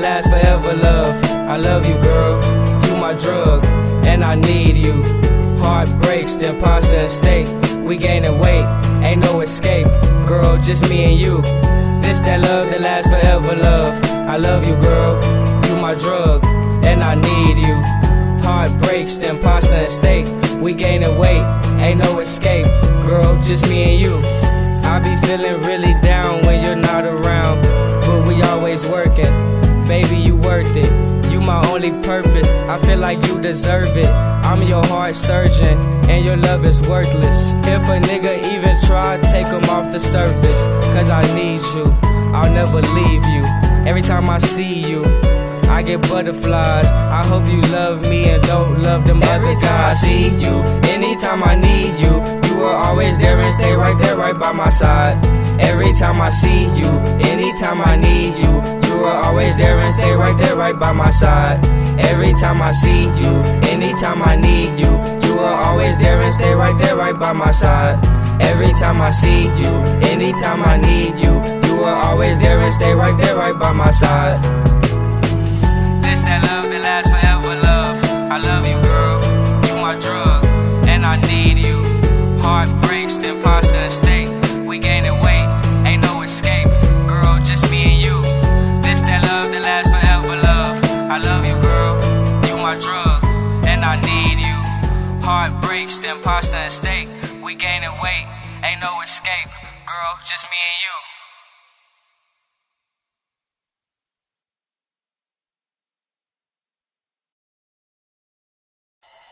lasts forever, love. I love you, girl. You my drug, and I need you. Heartbreaks, then pasta and steak. We gaining weight, ain't no escape. Girl, just me and you. This that love that lasts forever, love. I love you, girl. You my drug, and I need you. Heartbreaks, then pasta and steak. We gaining weight, ain't no escape. Girl, just me and you. I be feeling really down when you're not around, but we always working. Baby, you worth it. You my only purpose. I feel like you deserve it. I'm your heart surgeon, and your love is worthless. If a nigga even try, take him off the surface. Cause I need you, I'll never leave you. Every time I see you, I get butterflies. I hope you love me and don't love them other times. I see you, anytime I need you, you are always there and stay right there, right by my side. Every time I see you, anytime I need you, you are always there and stay right there, right by my side. Every time I see you, anytime I need you, you are always there and stay right there, right by my side. Every time I see you, anytime I need you, you are always there and stay right there, right by my side. This that love that lasts forever, love. I love you, girl. You my drug, and I need you. Heartbreaks, then pasta and steak. We gaining weight, ain't no escape. Girl, just me and you. This that love that lasts forever, love. I love you, girl. You my drug, and I need you. Heartbreaks, then pasta and steak. We gaining weight, ain't no escape. Girl, just me and you.